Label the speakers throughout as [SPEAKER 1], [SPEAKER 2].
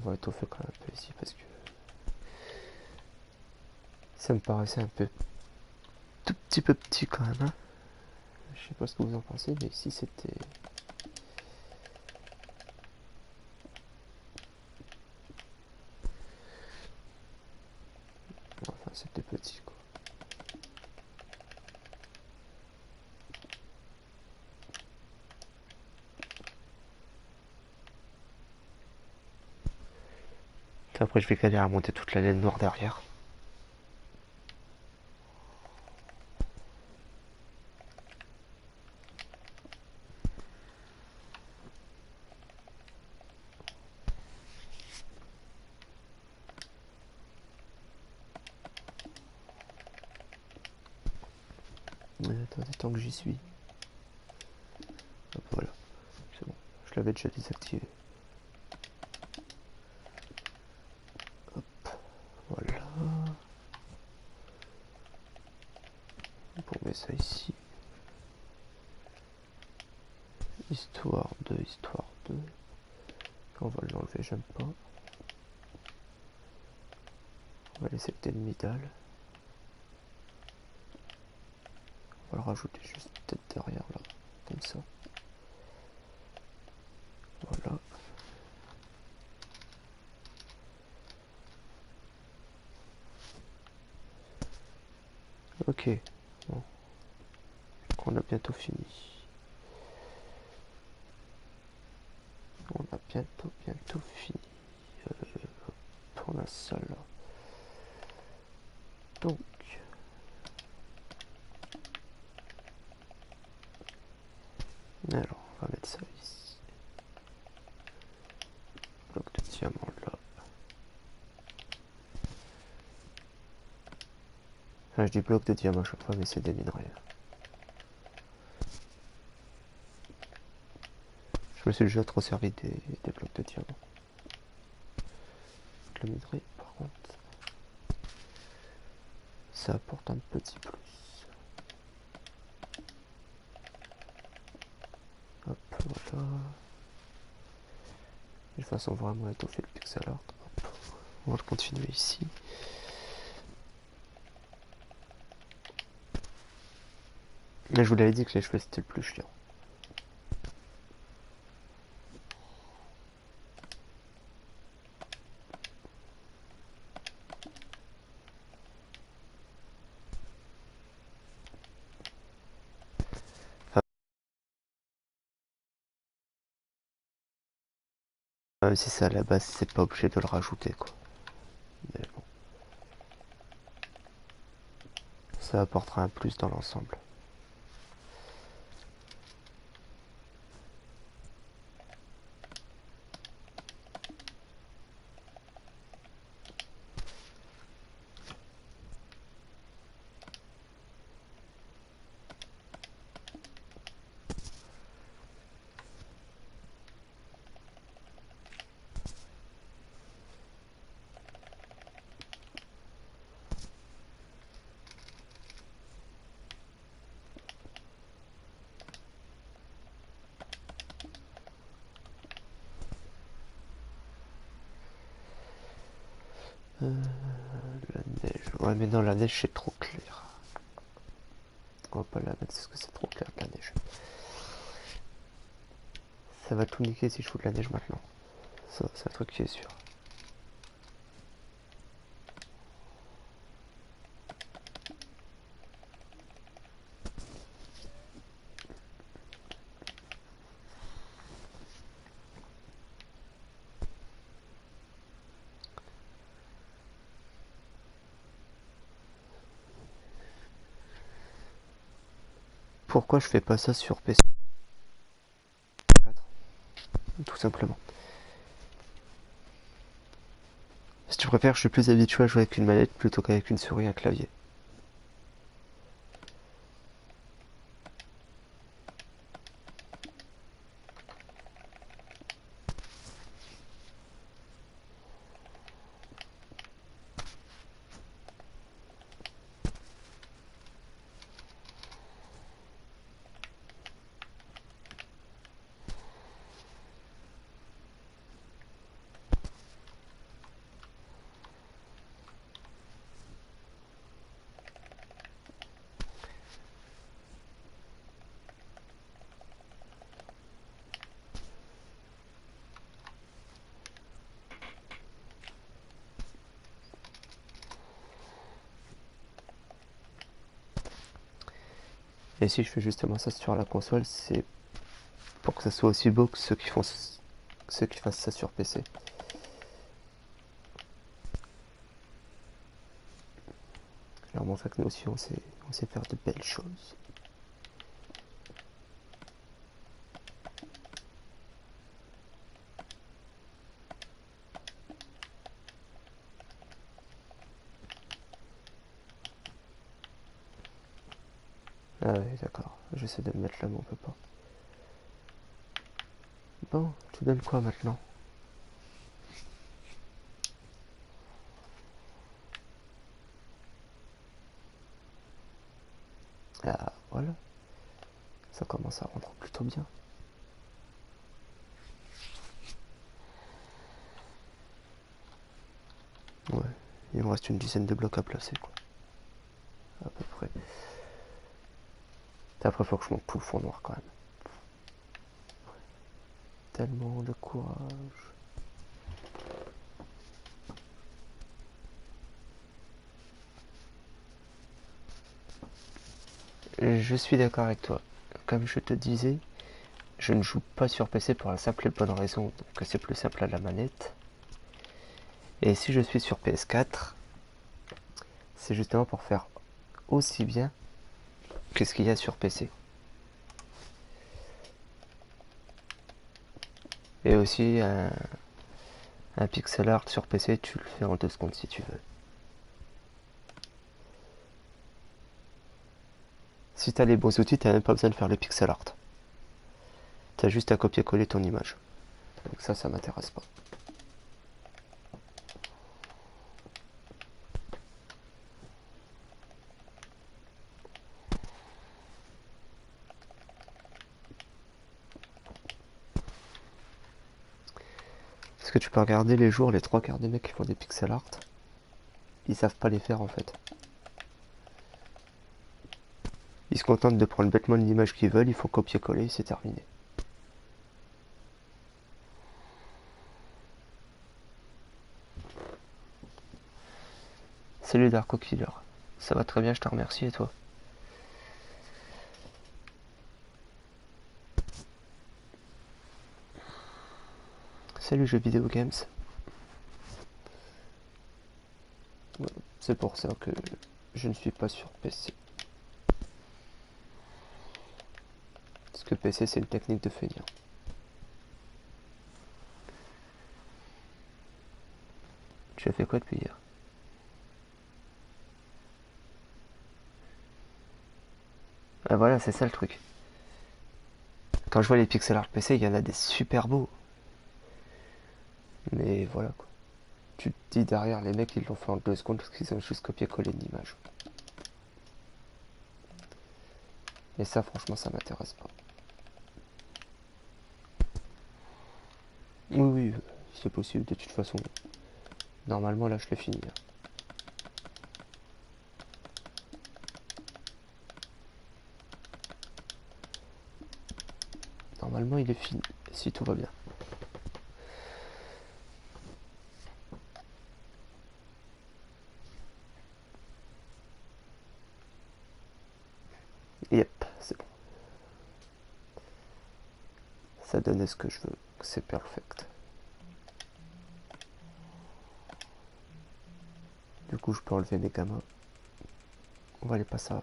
[SPEAKER 1] va étoffer quand même un peu ici parce que ça me paraissait un peu tout petit peu petit quand même. Hein. Je sais pas ce que vous en pensez, mais ici c'était... Enfin c'était petit quoi. Après je vais galérer à monter toute la laine noire derrière. Mais attendez, tant que j'y suis. Hop, voilà, c'est bon. Je l'avais déjà désactivé. Hop, voilà. On met ça ici. Histoire de. On va l'enlever, j'aime pas. On va laisser le ennemi dalle. On va le rajouter juste peut-être derrière là, comme ça. Voilà. Ok. Bon. On a bientôt fini. On a bientôt fini. On a ça là. Donc. Alors, on va mettre ça ici. Bloc de diamant là. Enfin, je dis bloc de diamant à chaque fois, mais c'est des minerais. Je me suis déjà trop servi des blocs de diamant. Le minerai, par contre, ça apporte un petit plus. Hop, voilà. De façon vraiment étoffer le pixel art. Hop. On va le continuer ici. Mais je vous l'avais dit que les cheveux c'était le plus chiant. Même si c'est à la base, c'est pas obligé de le rajouter quoi. Mais bon. Ça apportera un plus dans l'ensemble. La neige. Ouais mais non, la neige c'est trop clair. On va pas la mettre parce que c'est trop clair la neige. Ça va tout niquer si je fous de la neige maintenant. Ça, c'est un truc qui est sûr. Pourquoi je fais pas ça sur PC 4? Tout simplement. Si tu préfères, je suis plus habitué à jouer avec une manette plutôt qu'avec une souris et un clavier. Et si je fais justement ça sur la console, c'est pour que ça soit aussi beau que ceux qui fassent ça sur PC. Je leur montrer que nous aussi on sait faire de belles choses. Ah ouais, d'accord. J'essaie de le mettre là, mais on peut pas. Bon, tu donnes quoi maintenant? Ah, voilà. Ça commence à rendre plutôt bien. Ouais, il me reste une dizaine de blocs à placer, quoi. À peu près. Et après, faut que je monte tout le fond noir, quand même. Tellement de courage. Je suis d'accord avec toi. Comme je te disais, je ne joue pas sur PC pour la simple et bonne raison que c'est plus simple à la manette. Et si je suis sur PS4, c'est justement pour faire aussi bien que ce qu'il y a sur PC. Et aussi, un pixel art sur PC, tu le fais en 2 secondes si tu veux. Si t'as les bons outils, t'as même pas besoin de faire le pixel art. T'as juste à copier-coller ton image. Donc ça m'intéresse pas. Parce que tu peux regarder les jours, les 3 quarts des mecs qui font des pixel art, ils savent pas les faire en fait. Ils se contentent de prendre bêtement l'image qu'ils veulent, il faut copier-coller, c'est terminé. Salut Darko Killer. Ça va très bien, je te remercie et toi? Salut Jeux Vidéo Games. C'est pour ça que je ne suis pas sur PC. Parce que PC c'est une technique de feignant. Tu as fait quoi depuis hier? Ah voilà, c'est ça le truc. Quand je vois les pixel art PC, il y en a des super beaux. Mais voilà quoi. Tu te dis derrière, les mecs ils l'ont fait en 2 secondes parce qu'ils ont juste copié-collé une image. Et ça, franchement, ça m'intéresse pas. Oui, oui, c'est possible. De toute façon, normalement, là, je l'ai fini. Normalement, il est fini, si tout va bien. Yep, c'est bon. Ça donnait ce que je veux. C'est perfect. Du coup, je peux enlever mes gamins. On va les passer à 20.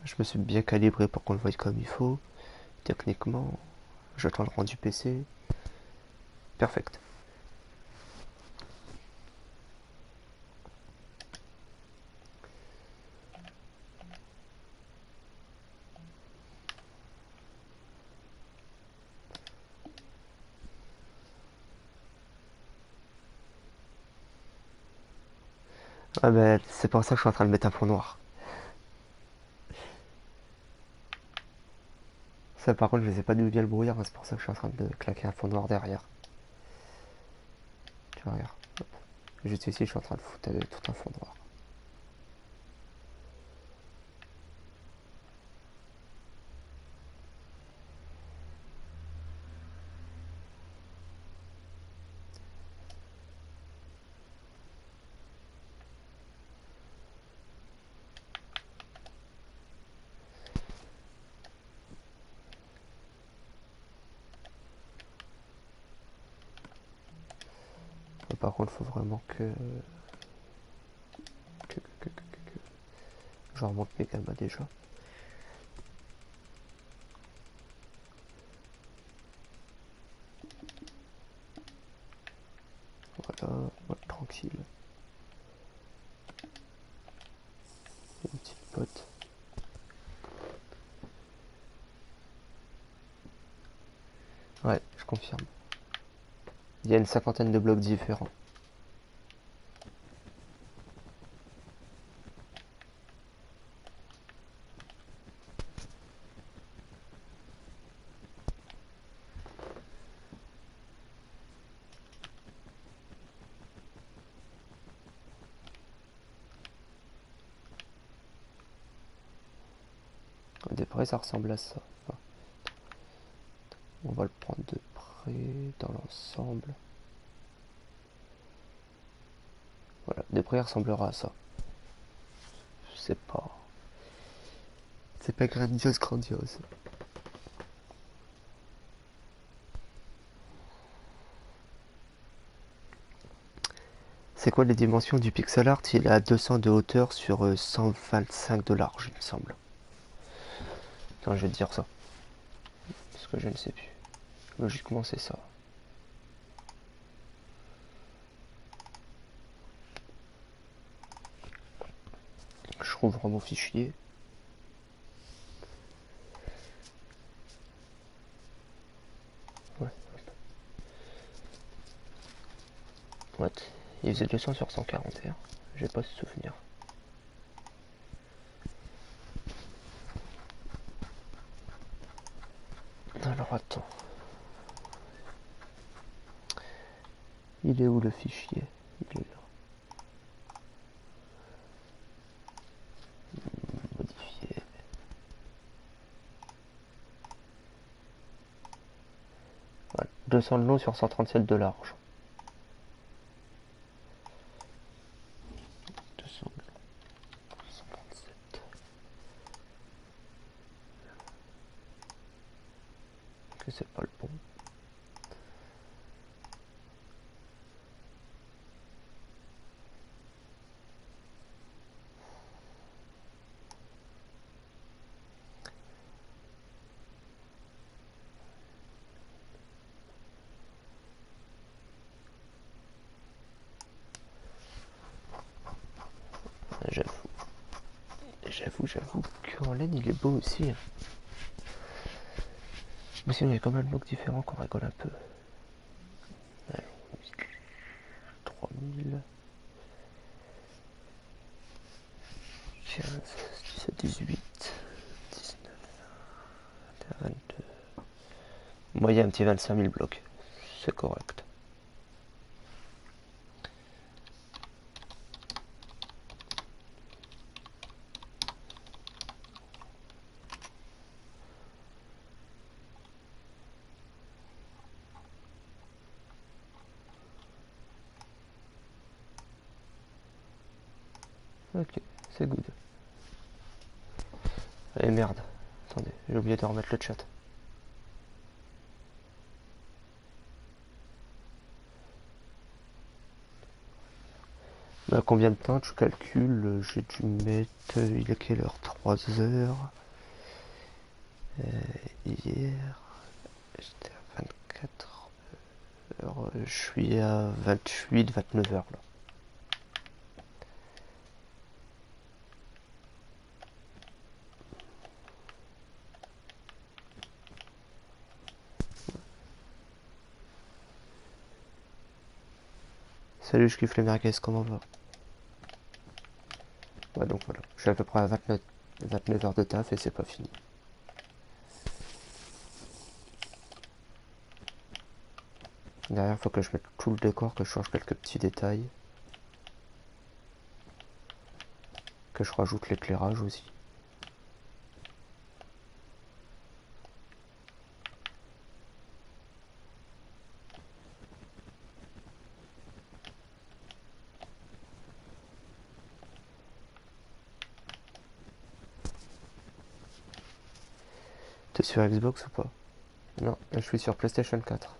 [SPEAKER 1] Je me suis bien calibré pour qu'on le voie comme il faut. Techniquement, j'attends le rendu PC. Perfect. Ah ben, c'est pour ça que je suis en train de mettre un fond noir. Ça par contre je sais pas d'où vient le brouillard, hein, c'est pour ça que je suis en train de claquer un fond noir derrière. Tu vois, regarde. Hop. Juste ici je suis en train de foutre tout un fond noir. Et par contre faut vraiment que je remonte mes gammas déjà. Voilà, mode tranquille. Une petite pote. Ouais, je confirme. Il y a une cinquantaine de blocs différents. De près ça ressemble à ça. Enfin, on va le prendre de près dans l'ensemble. Voilà, de près il ressemblera à ça. C'est pas grandiose. C'est quoi les dimensions du pixel art? Il est à 200 de hauteur sur 125 de large, il me semble. Attends, je vais te dire ça. Parce que je ne sais plus. Logiquement, c'est ça. Je rouvre mon fichier. Ouais. What? Il faisait 200 sur 141. J'ai pas ce souvenir. Alors attends. Il est où le fichier? Il est là. Modifier. Voilà. 200 de long sur 137 de large. 200 de long. 137. Que c'est pas le bon. J'avoue qu'en laine il est beau aussi. Mais sinon il y a quand même un look différent qu'on rigole un peu. Allez, 3000. 15, 17, 18, 19, 22. Moi il y a un petit 25 000 blocs. C'est correct. Ok, c'est good. Et merde. Attendez, j'ai oublié de remettre le chat. Bah, combien de temps tu calcules? J'ai dû mettre... Il est quelle heure? 3 heures. Hier... J'étais à 24 heures. Je suis à 28, 29 heures là. Salut, je kiffe les merguez, comment va? Ouais, donc voilà. Je suis à peu près à 29 heures de taf et c'est pas fini. Derrière, il faut que je mette tout le décor, que je change quelques petits détails. Que je rajoute l'éclairage aussi. T'es sur Xbox ou pas? Non, je suis sur PlayStation 4.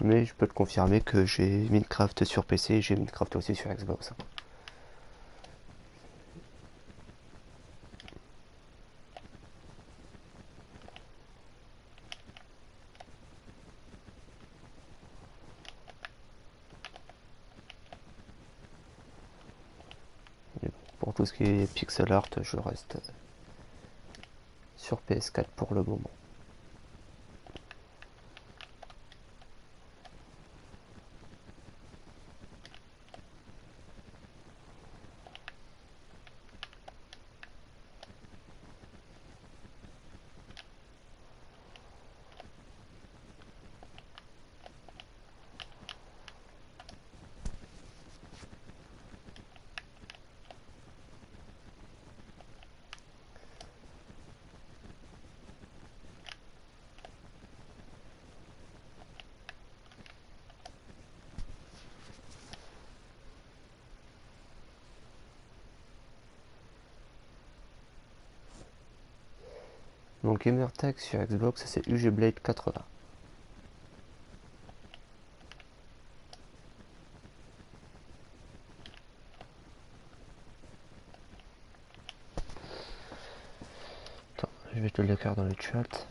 [SPEAKER 1] Mais je peux te confirmer que j'ai Minecraft sur PC et j'ai Minecraft aussi sur Xbox. Et pour tout ce qui est pixel art, je reste sur PS4 pour le moment. Donc Gamertag sur Xbox, c'est UG Blade 80. Attends, je vais te l'écrire dans le chat.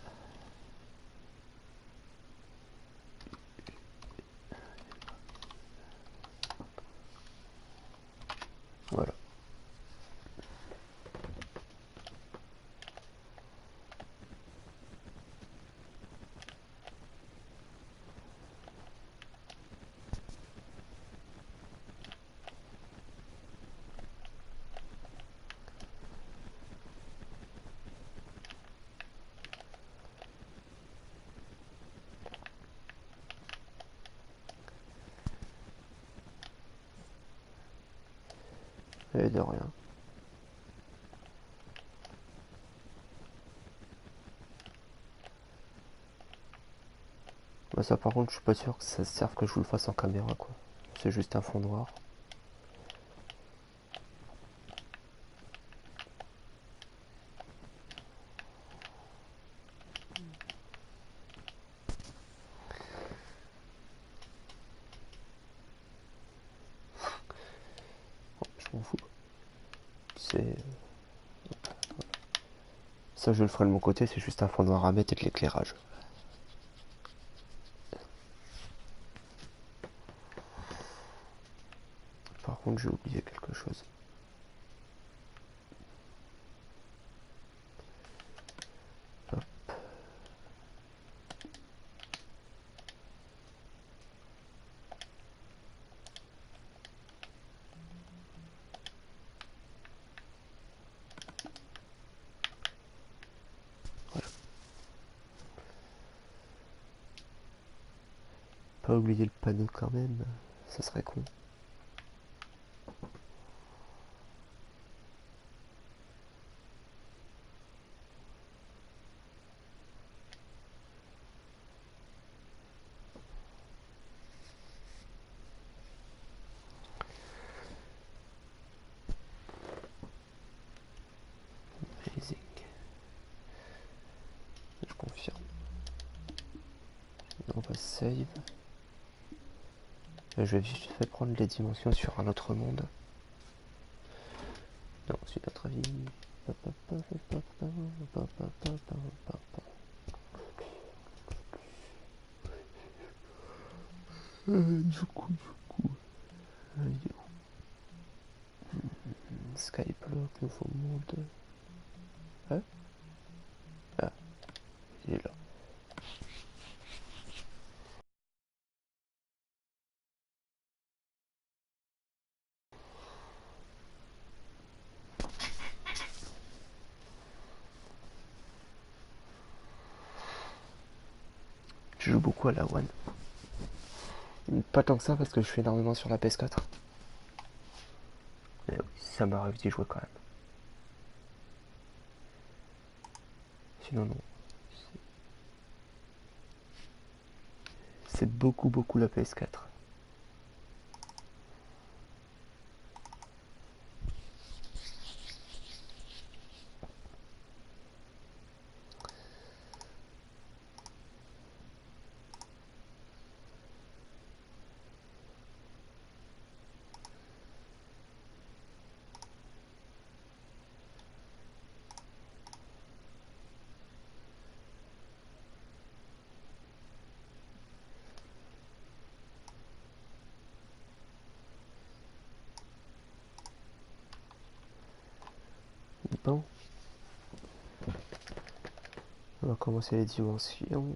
[SPEAKER 1] Voilà. Et de rien. Bah ça par contre je suis pas sûr que ça serve que je vous le fasse en caméra quoi. C'est juste un fond noir. Oh, je m'en fous. C'est. Ça je le ferai de mon côté, c'est juste un fond noir à mettre et de l'éclairage. Par contre j'ai oublié quelque chose. Hop. Voilà. Pas oublier le panneau quand même, ça serait con. Amazing. Je confirme. On va save. Je vais vite fait prendre les dimensions sur un autre monde. Non, c'est notre avis. Du coup. Skyblock, nouveau monde. Hein? Ah, il est là. Je joue beaucoup à la One. Pas tant que ça parce que je fais énormément sur la PS4. Mais oui, ça m'arrive d'y jouer quand même. Sinon non. C'est beaucoup la PS4. Bon. On va commencer les dimensions.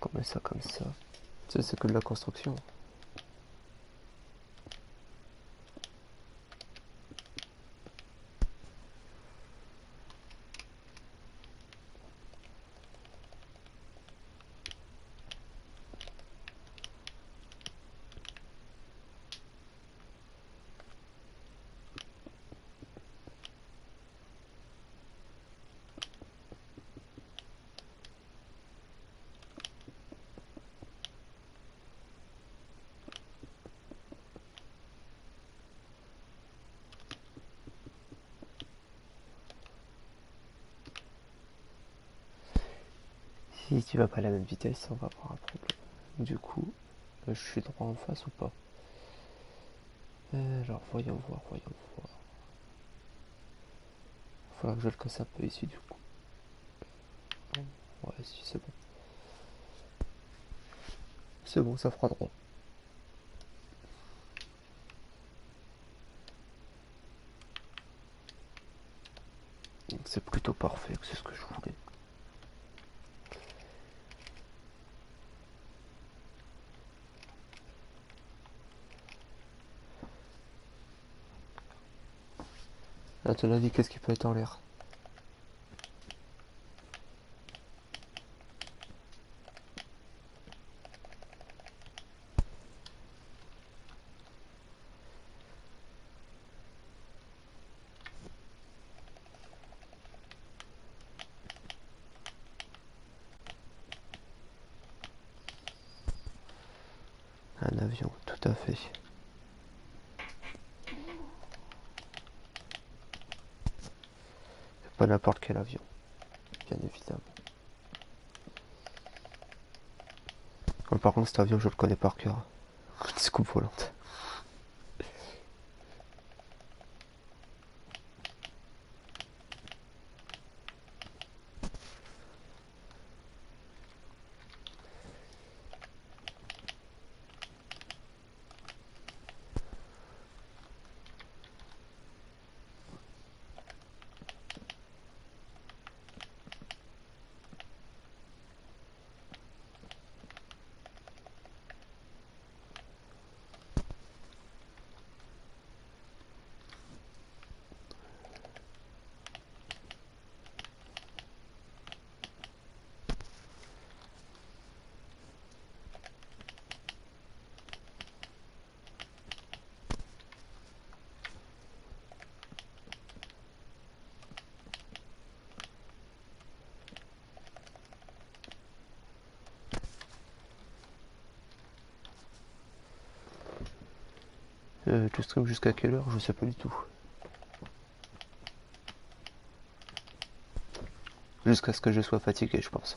[SPEAKER 1] On met ça comme ça. Ça c'est que de la construction. Si tu vas pas à la même vitesse, on va avoir un problème. Du coup, je suis droit en face ou pas? Alors voyons voir. Faudra que je le casse un peu ici du coup. Ouais, si c'est bon. C'est bon, ça fera droit. C'est plutôt parfait, c'est ce que je voulais. À ton avis, qu'est-ce qui peut être en l'air? Un avion, tout à fait. Pas n'importe quel avion, bien évidemment. Par contre, cet avion, je le connais par cœur. Scoop volante. Tu stream jusqu'à quelle heure? Je sais pas du tout. Jusqu'à ce que je sois fatigué, je pense.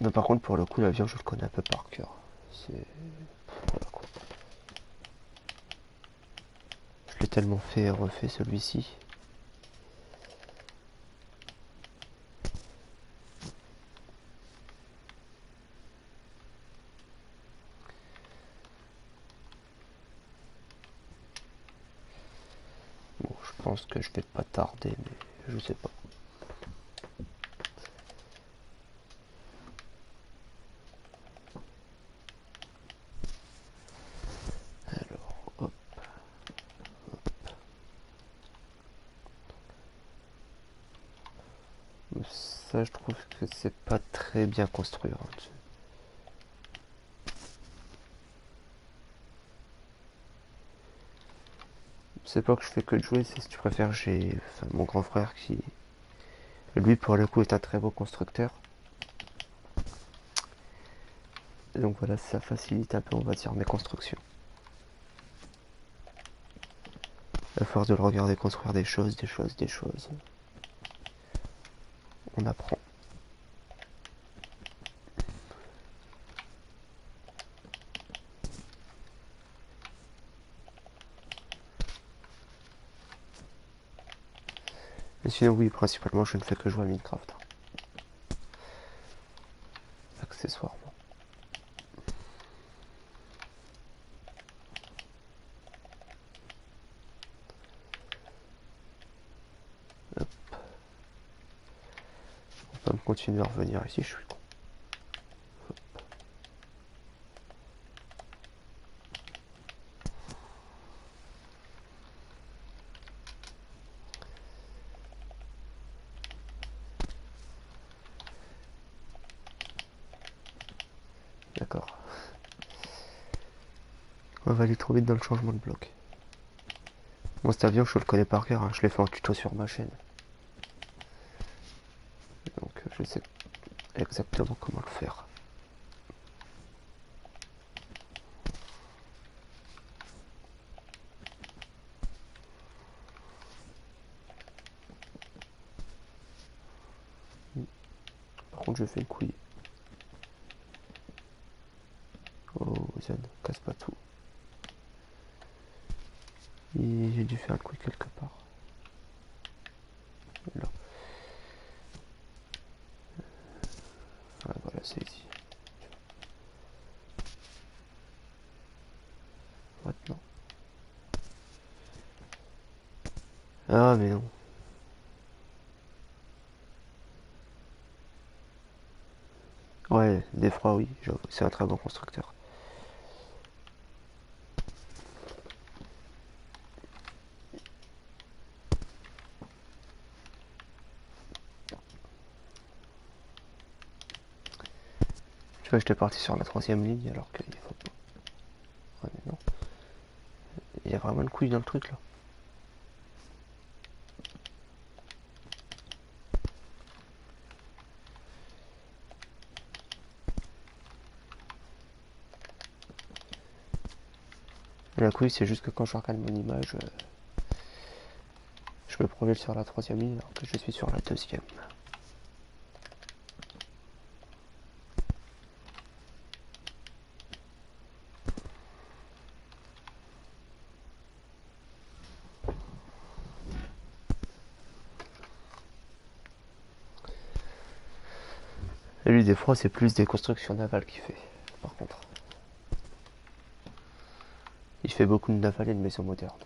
[SPEAKER 1] Mais par contre, pour le coup, l'avion, je le connais un peu par cœur. C'est... Voilà quoi. Je l'ai tellement fait et refait celui-ci. Bon, je pense que je vais pas tarder, mais je sais pas. Alors, hop. Ça, je trouve que c'est pas très bien construit. Hein. C'est pas que je fais que de jouer, c'est si tu préfères, j'ai mon grand frère qui, lui, pour le coup, est un très beau constructeur. Donc voilà, ça facilite un peu, on va dire, mes constructions. À force de le regarder construire des choses, on apprend. Mais sinon, oui, principalement, je ne fais que jouer à Minecraft. Accessoirement. Hop. On va me continuer à revenir ici, je suis con. D'accord. On va aller trop vite dans le changement de bloc. Moi, cet avion, je le connais par cœur, hein. Je l'ai fait en tuto sur ma chaîne. Donc, je sais exactement comment le faire. Par contre, je fais une couille. Oh, Zen, casse pas tout. Et j'ai dû faire une couille quelque part. Là. Ah, voilà, c'est ici. Maintenant. Ah, mais non. Ouais, des fois, oui, c'est un très bon constructeur. Tu vois, j'étais parti sur la troisième ligne alors qu'il faut pas. Ouais, mais non. Il y a vraiment une couille dans le truc là. Et la couille, c'est juste que quand je regarde mon image, je me projette sur la troisième ligne alors que je suis sur la deuxième. Et lui, des fois, c'est plus des constructions navales qu'il fait, par contre. Il fait beaucoup de navales et de maisons modernes.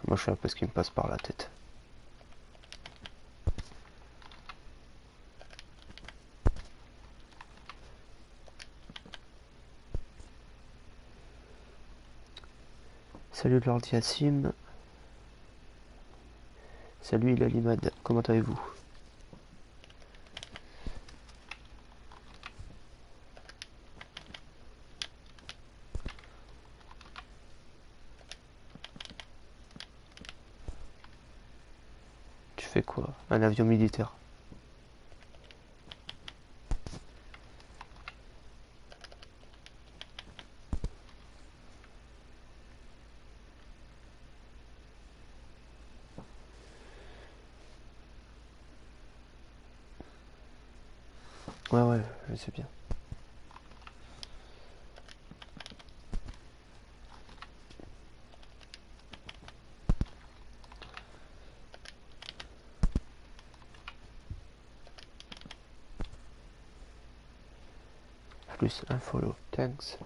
[SPEAKER 1] Moi, je fais un peu ce qui me passe par la tête. Salut Lord Yassim. Salut Ilalimad, comment allez-vous? Tu fais quoi? Un avion militaire? Ouais, ouais, je sais bien. Plus un follow, thanks.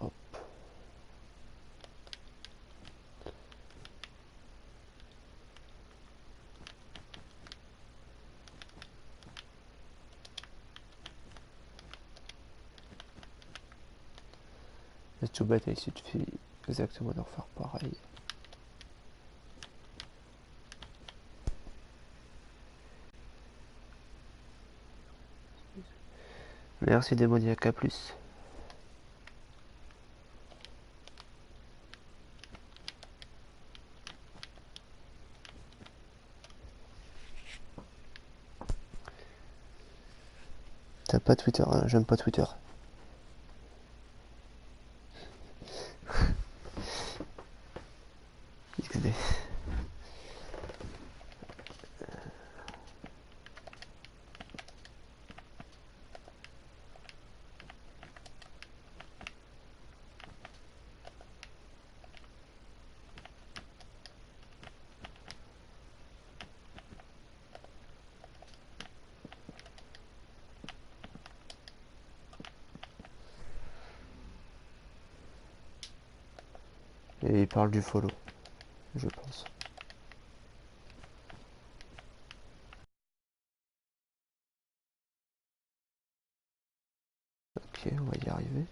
[SPEAKER 1] Hop. C'est tout bête, il suffit exactement d'en faire pareil. Merci démoniaque, à plus. T'as pas Twitter, hein, j'aime pas Twitter. XD. Et il parle du follow, je pense. Ok, on va y arriver.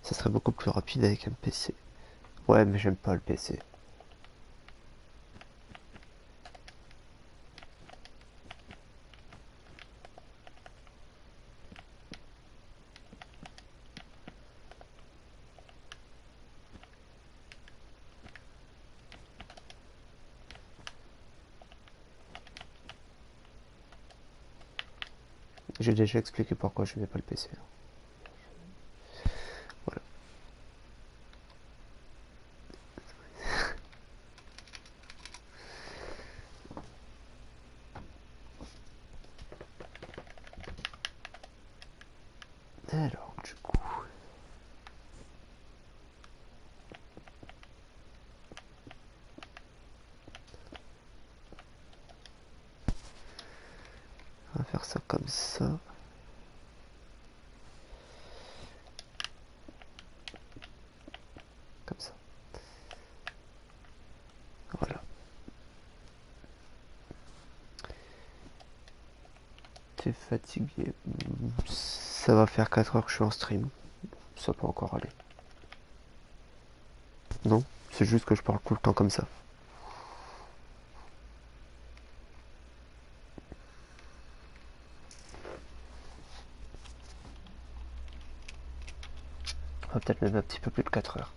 [SPEAKER 1] Ça serait beaucoup plus rapide avec un PC. Ouais, mais j'aime pas le PC. J'ai déjà expliqué pourquoi je n'aimais pas le PC. Voilà. Alors, du coup... On va faire ça comme ça. Comme ça. Voilà. T'es fatigué. Ça va faire 4 heures que je suis en stream. Ça peut encore aller. Non, c'est juste que je parle tout le temps comme ça. Peut-être même un petit peu plus de 4 heures.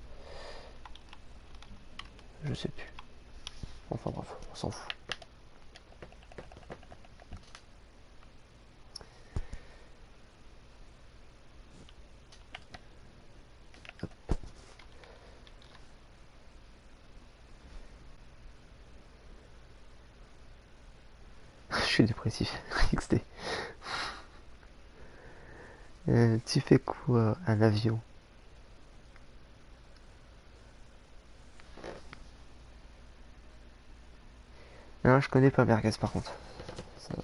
[SPEAKER 1] Je sais plus. Enfin bref, on s'en fout. Je suis dépressif. XD. Tu fais quoi un avion? Non, je connais pas Merguez par contre. Ça...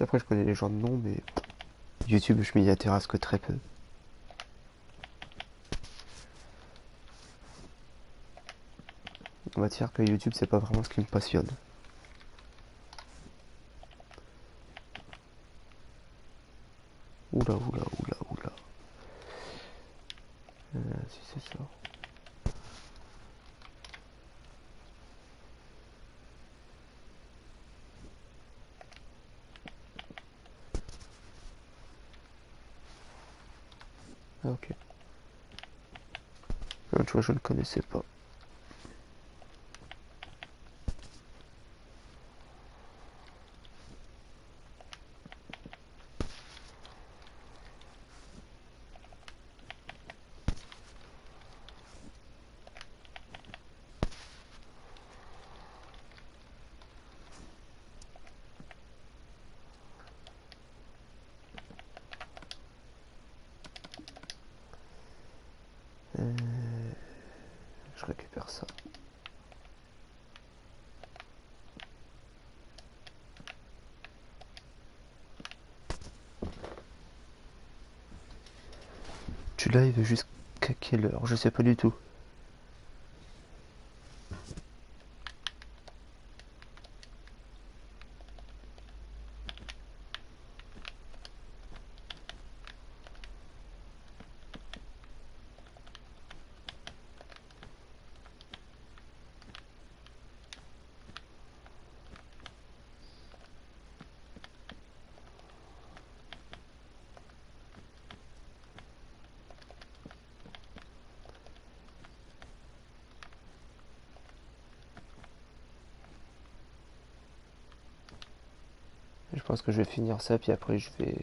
[SPEAKER 1] Après, je connais les gens de nom, mais YouTube, je m'y intéresse que très peu. On va dire que YouTube, c'est pas vraiment ce qui me passionne. Oula, oula, oula, oula. Si c'est ça. Ah, ok. Ah, tu vois, je ne connaissais pas. Je récupère ça. Tu live jusqu'à quelle heure? Je sais pas du tout. Je pense que je vais finir ça, puis après je vais...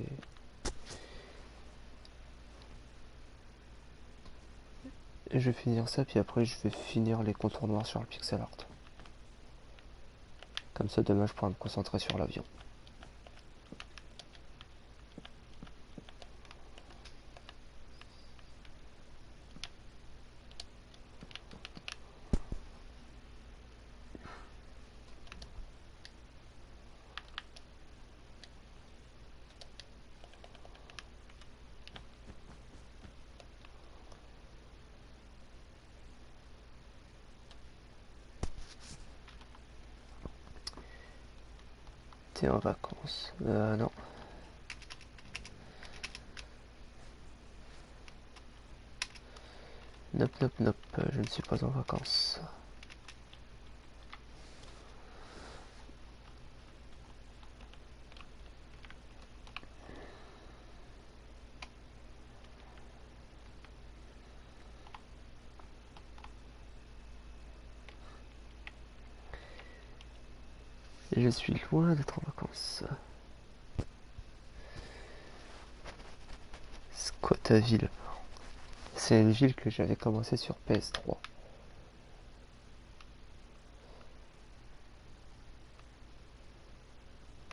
[SPEAKER 1] finir ça, puis après je vais finir les contours noirs sur le pixel art. Comme ça, demain, je pourrai me concentrer sur l'avion. T'es en vacances? Non. Nope, nope, nope, je ne suis pas en vacances. Et je suis loin d'être en vacances. Squattaville. C'est une ville que j'avais commencé sur PS3.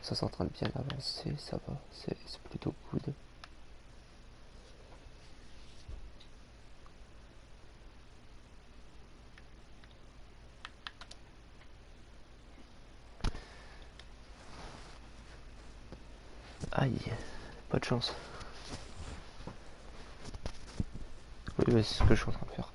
[SPEAKER 1] Ça c'est en train de bien avancer, ça va, c'est plutôt good. Aïe, pas de chance. Oui, mais c'est ce que je suis en train de faire.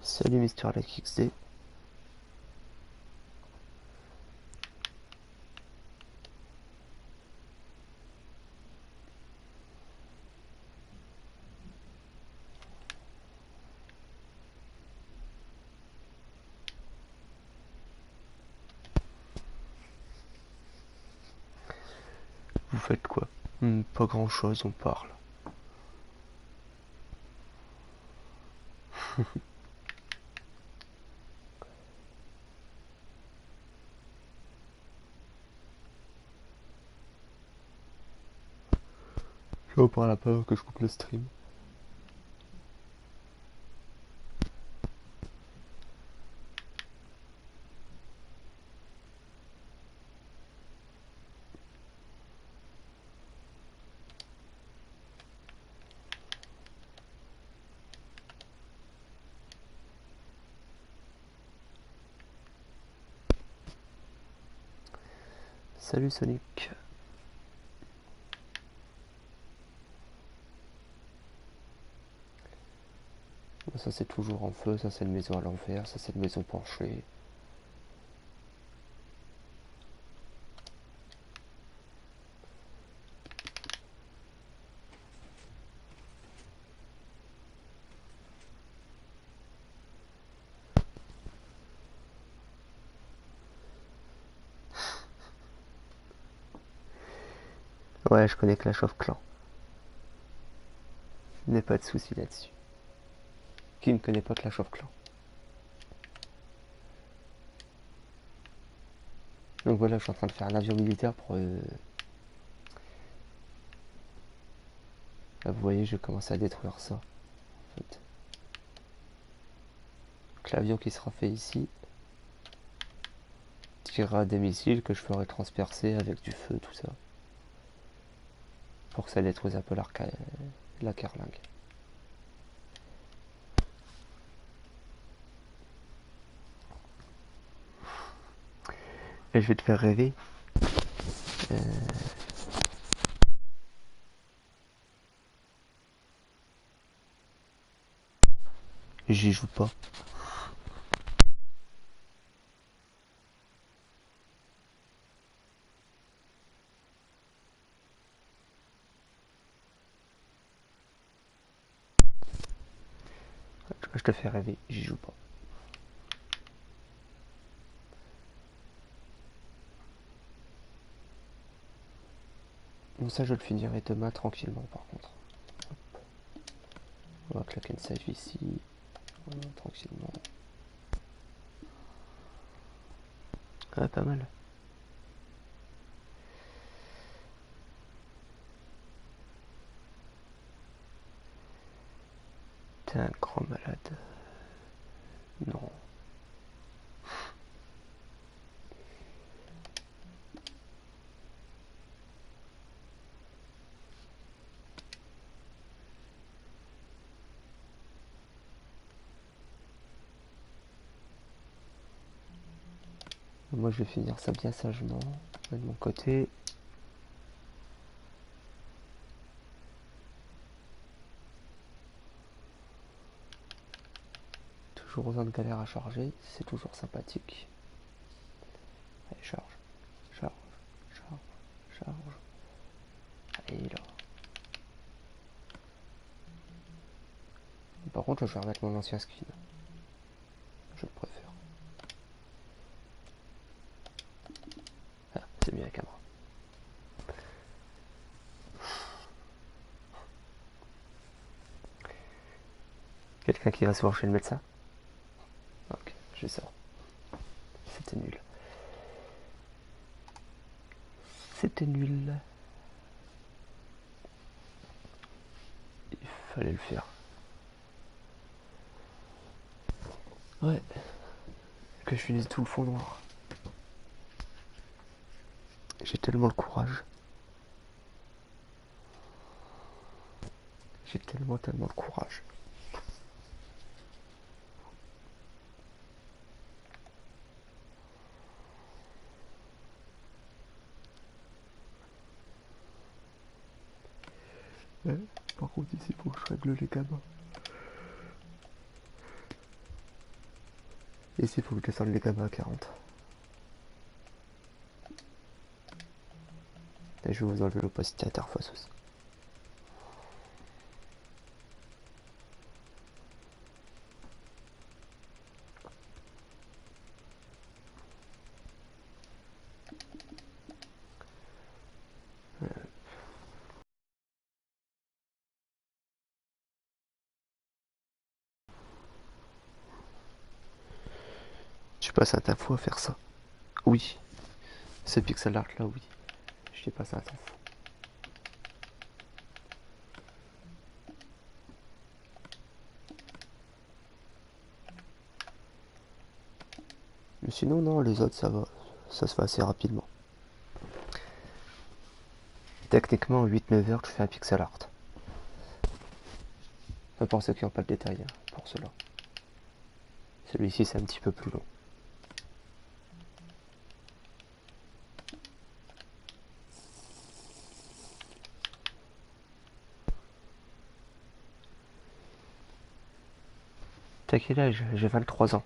[SPEAKER 1] Salut Mister Like XD. Vous faites quoi? Pas grand chose, on parle. Je reprends la peur que je coupe le stream. Salut Sonic. Ça c'est toujours en feu, ça c'est une maison à l'envers, ça c'est une maison penchée. Ouais, je connais Clash of Clans. N'est pas de soucis là-dessus. Qui ne connaît pas Clash of Clans? Donc voilà, je suis en train de faire un avion militaire pour... Là, vous voyez, je commence à détruire ça. En fait. Donc l'avion qui sera fait ici tirera des missiles que je ferai transpercer avec du feu, tout ça. Pour que ça détruise un peu la carlingue. Et je vais te faire rêver. J'y joue pas. Je te fais rêver, j'y joue pas. Bon, ça je le finirai demain tranquillement par contre. Hop. On va claquer une save ici. Voilà, tranquillement. Ah, pas mal. T'es un grand malade. Non. Moi je vais finir ça bien sagement. De mon côté. Toujours besoin de galère à charger, c'est toujours sympathique. Allez, charge, charge, charge, charge. Allez là. Par contre, je vais remettre mon ancien skin. Je le préfère. Ah, c'est mieux la caméra. Quelqu'un qui va se voir chez le médecin? Ok, je sors. C'était nul. C'était nul. Il fallait le faire. Ouais. Que je finisse tout le fond noir. J'ai tellement le courage. J'ai tellement le courage. Ouais, par contre ici il faut que je règle les gamins. Ici il faut que je descende les gamins à 40. Et je vais vous enlever l'opacité interface aussi. Tu passes un temps fou à faire ça. Oui. Ce pixel art là, oui. Je t'ai passé un temps fou. Mais sinon, non, les autres ça va. Ça se fait assez rapidement. Techniquement, en 8-9 heures, tu fais un pixel art. Enfin, pour ceux qui n'ont pas le détail, hein, pour cela. Celui-ci, c'est un petit peu plus long. T'as quel âge? J'ai 23 ans.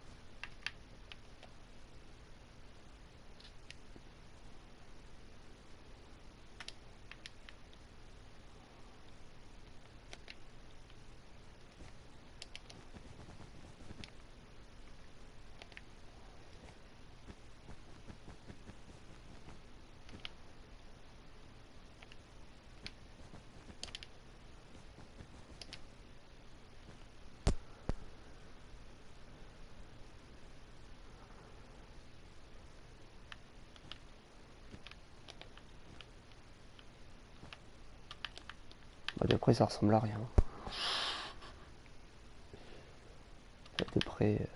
[SPEAKER 1] Bah, d'après ça ressemble à rien. À peu près.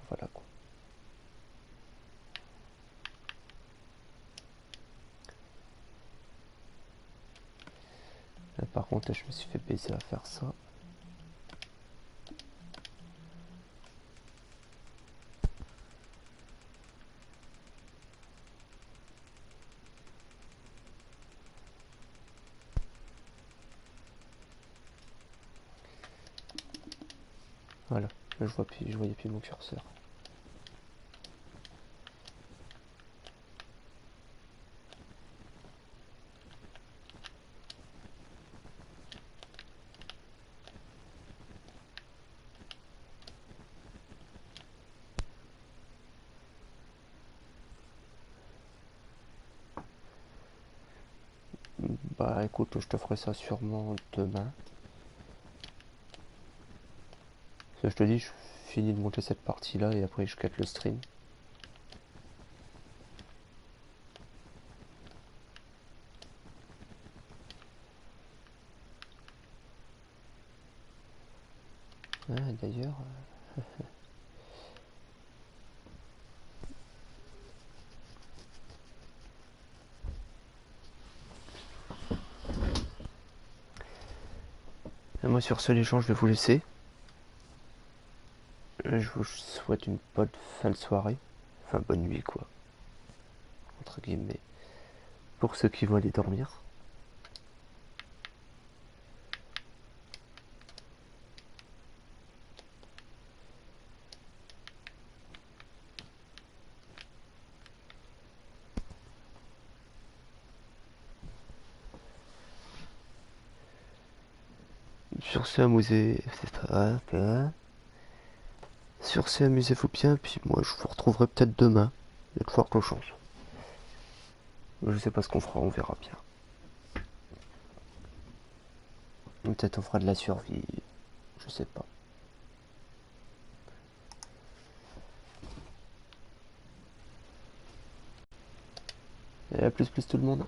[SPEAKER 1] Voilà quoi. Là, par contre, je me suis fait baiser à faire ça. Voilà. Là, je voyais plus mon curseur. Bah écoute, je te ferai ça sûrement demain. Ça, je te dis, je finis de monter cette partie-là et après je quitte le stream. Ah, d'ailleurs... moi sur ce les gens, je vais vous laisser. Je vous souhaite une bonne fin de soirée. Enfin bonne nuit quoi. Entre guillemets. Pour ceux qui vont aller dormir. Sur ce, amusez-vous bien, puis moi je vous retrouverai peut-être demain. Il y a de fortes chances. Je sais pas ce qu'on fera, on verra bien. Peut-être on fera de la survie. Je sais pas. Et à plus tout le monde.